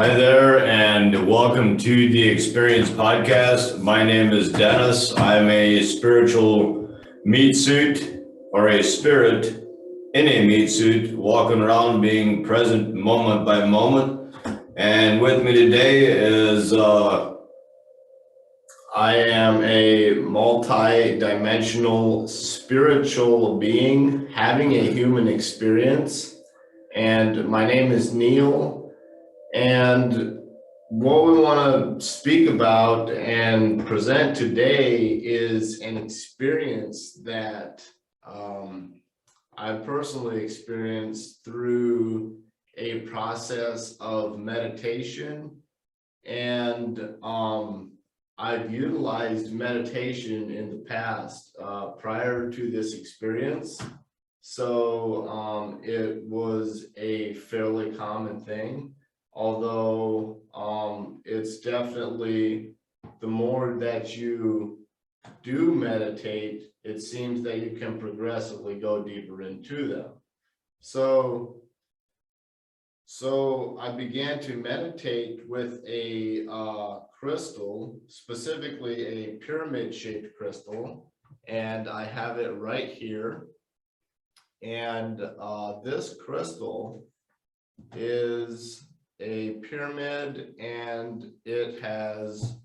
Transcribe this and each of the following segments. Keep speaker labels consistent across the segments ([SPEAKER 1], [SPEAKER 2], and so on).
[SPEAKER 1] Hi there, and welcome to the Experience Podcast. My name is Dennis. I'm a spiritual meat suit, or a spirit in a meat suit, walking around being present moment by moment. And with me today is I am a multi-dimensional spiritual being having a human experience. And my name is Neil. And what we want to speak about and present today is an experience that I personally experienced through a process of meditation. And I've utilized meditation in the past prior to this experience. So it was a fairly common thing. Although it's definitely, the more that you do meditate, it seems that you can progressively go deeper into them. So I began to meditate with a crystal, specifically a pyramid-shaped crystal, and I have it right here. And this crystal is a pyramid, and it has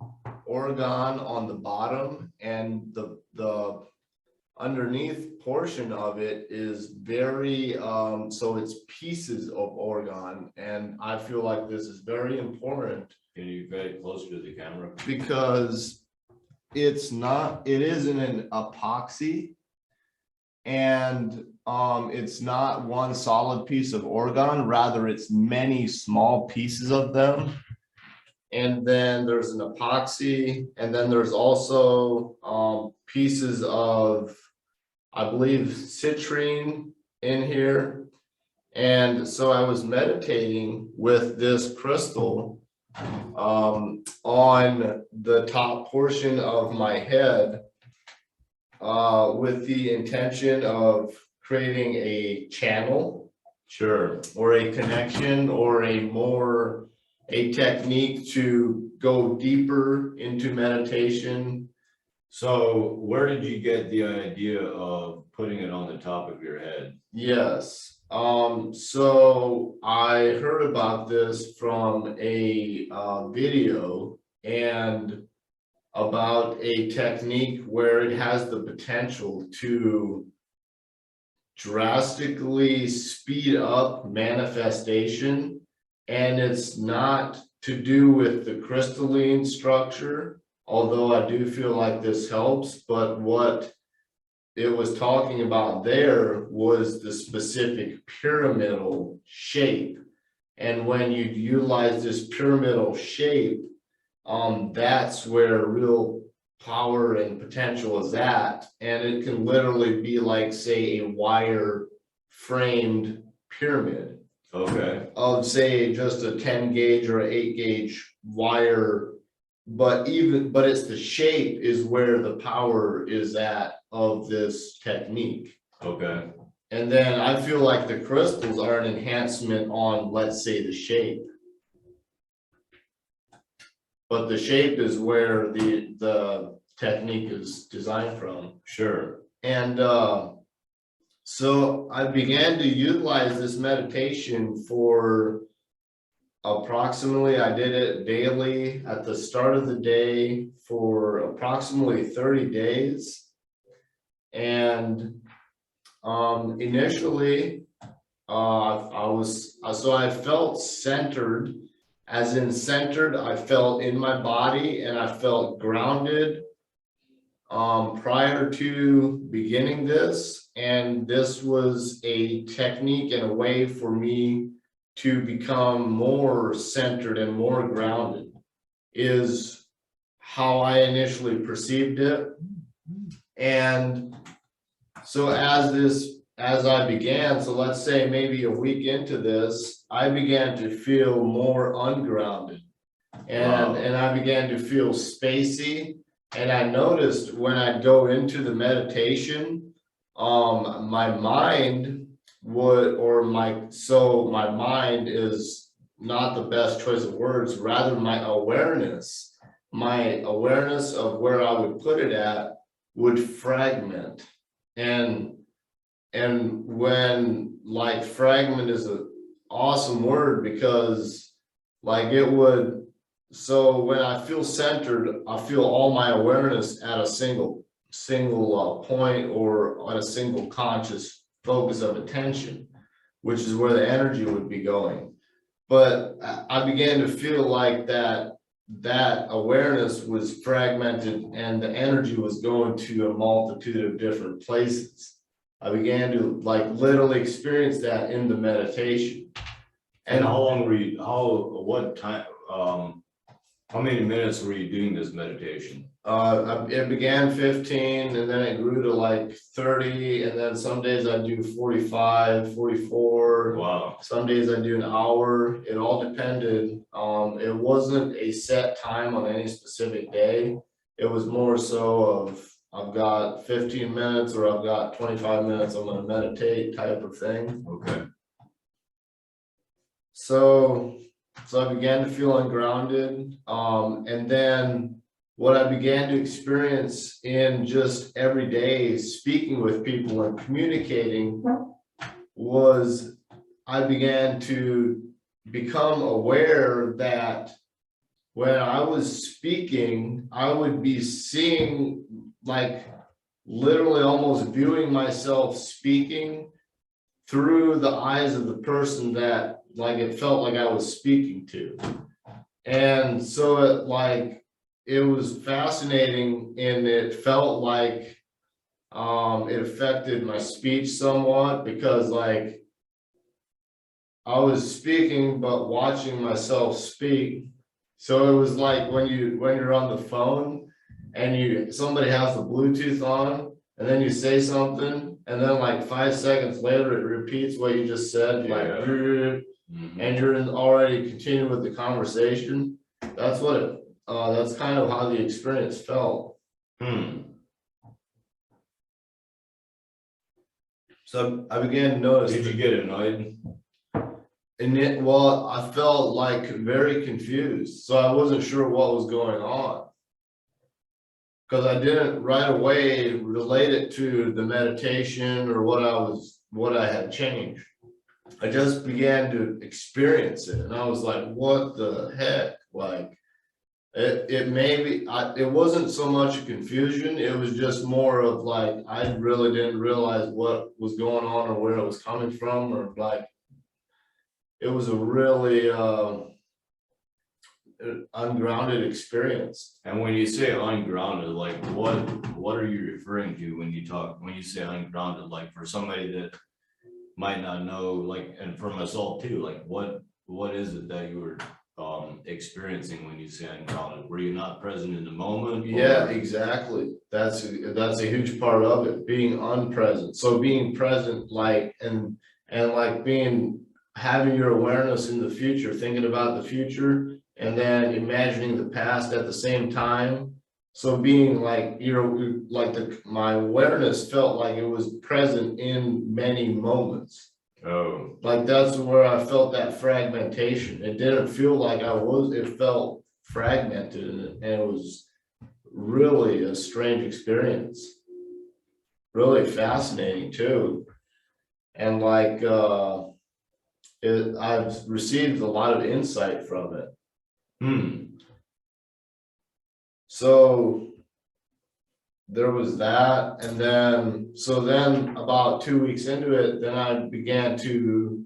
[SPEAKER 1] orgone on the bottom, and the underneath portion of it is very so it's pieces of orgone, and I feel like this is very important. Can you get it closer to the camera?
[SPEAKER 2] Because it isn't an epoxy, and it's not one solid piece of orgone, rather it's many small pieces of them. And then there's an epoxy, and then there's also pieces of, I believe, citrine in here. And so I was meditating with this crystal on the top portion of my head, with the intention of creating a channel,
[SPEAKER 1] Sure.
[SPEAKER 2] or a connection, or a technique to go deeper into meditation.
[SPEAKER 1] So where did you get the idea of putting it on the top of your head?
[SPEAKER 2] Yes. So I heard about this from a video, and about a technique where it has the potential to drastically speed up manifestation. And it's not to do with the crystalline structure, although I do feel like this helps, but what it was talking about there was the specific pyramidal shape. And when you utilize this pyramidal shape, that's where real power and potential is at. And it can literally be like, say, a wire framed pyramid.
[SPEAKER 1] Okay.
[SPEAKER 2] Of, say, just a 10 gauge or 8 gauge wire, but it's the shape is where the power is at of this technique.
[SPEAKER 1] Okay.
[SPEAKER 2] And then I feel like the crystals are an enhancement on, let's say, the shape. But the shape is where the technique is designed from.
[SPEAKER 1] Sure.
[SPEAKER 2] And so I began to utilize this meditation for approximately, I did it daily at the start of the day for approximately 30 days. And initially, I felt centered, as in centered, I felt in my body, and I felt grounded prior to beginning this. And this was a technique and a way for me to become more centered and more grounded, is how I initially perceived it. And so as I began, so let's say maybe a week into this, I began to feel more ungrounded, and I began to feel spacey. And I noticed when I go into the meditation, my mind would, my mind is not the best choice of words, rather my awareness of where I would put it at would fragment. And when, like, fragment is an awesome word, because like it would, so when I feel centered, I feel all my awareness at a single point, or at a single conscious focus of attention, which is where the energy would be going. But I began to feel like that awareness was fragmented and the energy was going to a multitude of different places. I began to like literally experience that in the meditation.
[SPEAKER 3] And how long were you, what time, how many minutes were you doing this meditation?
[SPEAKER 2] It began 15 and then it grew to like 30, and then some days I do 45, 44.
[SPEAKER 3] Wow.
[SPEAKER 2] Some days I do an hour. It all depended. It wasn't a set time on any specific day. It was more so of, I've got 15 minutes or I've got 25 minutes, I'm gonna meditate type of thing.
[SPEAKER 3] Okay.
[SPEAKER 2] So I began to feel ungrounded. And then what I began to experience in just every day speaking with people and communicating was I began to become aware that when I was speaking, I would be seeing, like, literally almost viewing myself speaking through the eyes of the person that, like, it felt like I was speaking to. And so it was fascinating, and it felt like it affected my speech somewhat, because like I was speaking but watching myself speak. So it was like when you're on the phone and somebody has the Bluetooth on, and then you say something, and then like 5 seconds later it repeats what you just said, like, and you're already continuing with the conversation. That's what that's kind of how the experience felt. So I began to notice.
[SPEAKER 3] Did you get annoyed?
[SPEAKER 2] And I felt like very confused. So I wasn't sure what was going on, because I didn't right away relate it to the meditation or what I had changed. I just began to experience it, and I was like, what the heck? Like, it wasn't so much confusion, it was just more of like, I really didn't realize what was going on or where it was coming from, or like, it was a really ungrounded experience.
[SPEAKER 3] And when you say ungrounded, like what are you referring to when you say ungrounded? Like, for somebody that might not know, like, and for myself too, like what is it that you were experiencing when you say ungrounded? Were you not present in the moment?
[SPEAKER 2] Yeah, exactly. That's a huge part of it, being unpresent. So being present, like, and like having your awareness in the future, thinking about the future, and then imagining the past at the same time. So being like, my awareness felt like it was present in many moments.
[SPEAKER 3] Oh,
[SPEAKER 2] Like, that's where I felt that fragmentation. It didn't feel like it felt fragmented, and it was really a strange experience. Really fascinating too. And like, I've received a lot of insight from it. So there was that, and then about 2 weeks into it, then I began to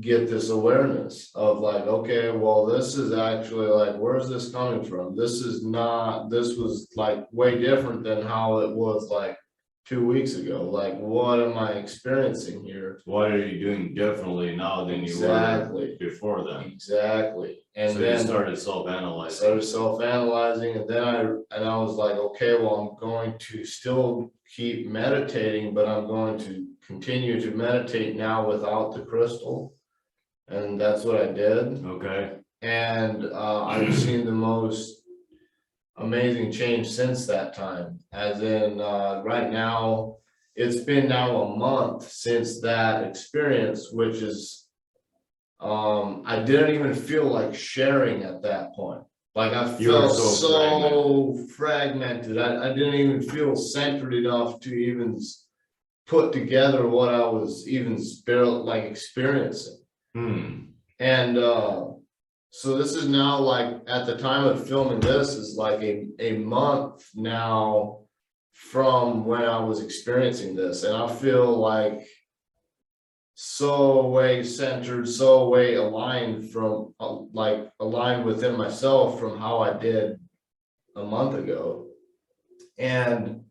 [SPEAKER 2] get this awareness of like, okay, well, this is actually like, where's this coming from? This was like way different than how it was like 2 weeks ago. Like, what am I experiencing here?
[SPEAKER 3] what are you doing differently now than you were before then?
[SPEAKER 2] Exactly. And
[SPEAKER 3] so
[SPEAKER 2] then
[SPEAKER 3] you started self-analyzing.
[SPEAKER 2] And then I was like, okay, well, I'm going to still keep meditating, but I'm going to continue to meditate now without the crystal. And that's what I did.
[SPEAKER 3] Okay.
[SPEAKER 2] And I've seen the most amazing change since that time. As in, right now, it's been now a month since that experience, which is I didn't even feel like sharing at that point. Like I
[SPEAKER 3] You were
[SPEAKER 2] felt
[SPEAKER 3] so
[SPEAKER 2] so fragmented. I didn't even feel centered enough to even put together what I was even like experiencing. And so this is now like at the time of filming this is like a month now from when I was experiencing this, and I feel like so way centered, so way aligned from like aligned within myself from how I did a month ago. And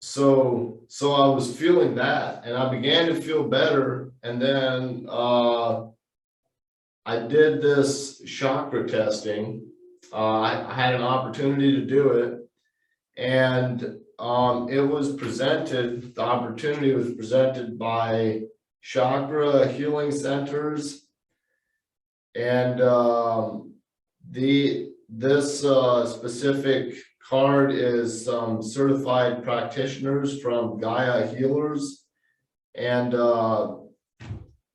[SPEAKER 2] so I was feeling that, and I began to feel better. And then I did this chakra testing. I had an opportunity to do it, and it was presented, the opportunity was presented by chakra healing centers. And this specific card is some certified practitioners from GAIA healers. And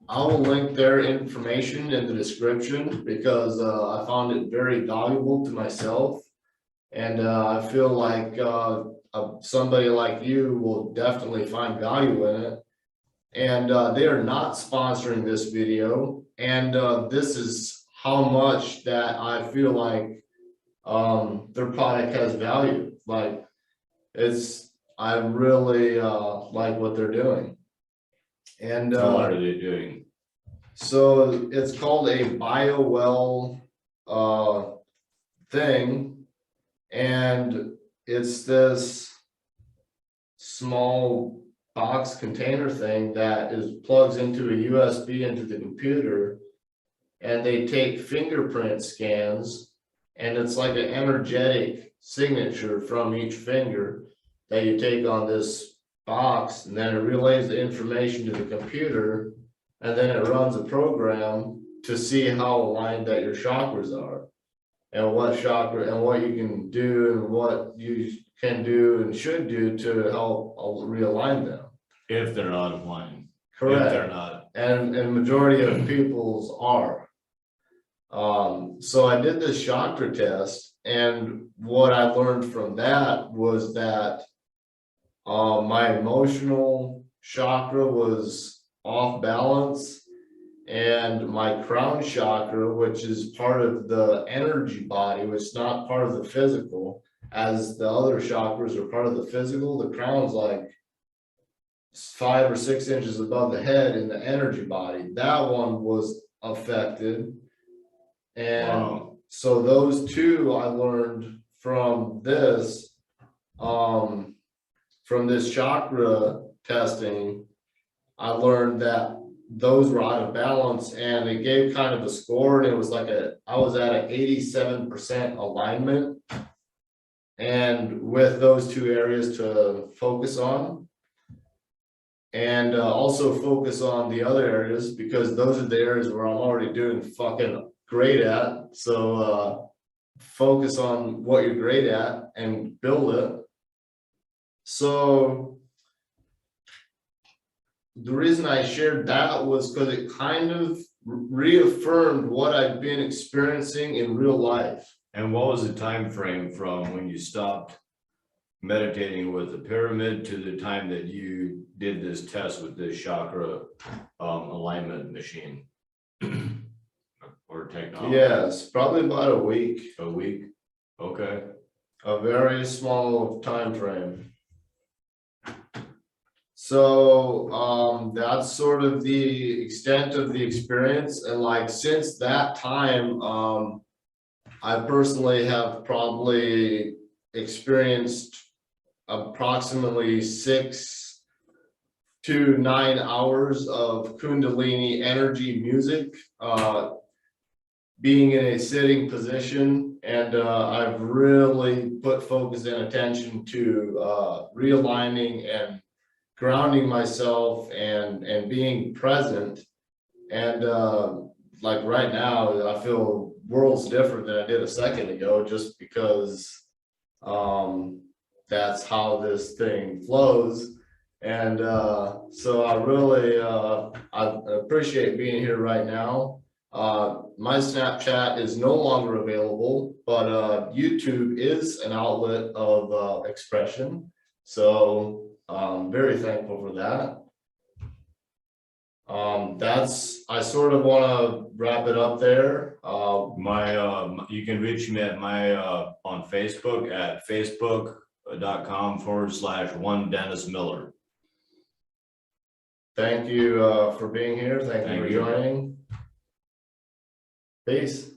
[SPEAKER 2] I will link their information in the description because I found it very valuable to myself. And I feel like somebody like you will definitely find value in it. And they are not sponsoring this video. And this is how much that I feel like their product has value. Like I really like what they're doing. And
[SPEAKER 3] So what are they doing?
[SPEAKER 2] So it's called a BioWell thing, and it's this small box container thing that plugs into a USB into the computer, and they take fingerprint scans, and it's like an energetic signature from each finger that you take on this box, and then it relays the information to the computer, and then it runs a program to see how aligned that your chakras are, and what chakra and what you can do and what you can do and should do to help realign them.
[SPEAKER 3] If they're not aligned.
[SPEAKER 2] Correct.
[SPEAKER 3] If they're not.
[SPEAKER 2] And majority of people's are. So I did this chakra test, and what I learned from that was that my emotional chakra was off balance, and my crown chakra, which is part of the energy body, which is not part of the physical, as the other chakras are part of the physical, the crown's like 5 or 6 inches above the head in the energy body. That one was affected. And wow. So those two I learned from this chakra testing. I learned that those were out of balance, and it gave kind of a score, and it was like I was at an 87% alignment, and with those two areas to focus on, and also focus on the other areas, because those are the areas where I'm already doing fucking great at. So focus on what you're great at and build it. So the reason I shared that was because it kind of reaffirmed what I've been experiencing in real life.
[SPEAKER 3] And what was the time frame from when you stopped meditating with the pyramid to the time that you did this test with this chakra alignment machine or technology?
[SPEAKER 2] Yes, probably about a week.
[SPEAKER 3] A week. Okay.
[SPEAKER 2] A very small time frame. So that's sort of the extent of the experience. And like since that time, I personally have probably experienced approximately 6 to 9 hours of Kundalini energy music, being in a sitting position. And I've really put focus and attention to realigning and grounding myself and being present. And like right now, I feel worlds different than I did a second ago, just because that's how this thing flows.
[SPEAKER 1] And so I really I appreciate being here right now. My Snapchat is no longer available, but YouTube is an outlet of expression. So I'm very thankful for that. I sort of want to wrap it up there.
[SPEAKER 3] You can reach me at my, on Facebook at facebook.com/one Dennis Miller.
[SPEAKER 1] Thank you for being here. Thank you
[SPEAKER 3] Thank
[SPEAKER 1] for
[SPEAKER 3] you.
[SPEAKER 1] joining. Peace.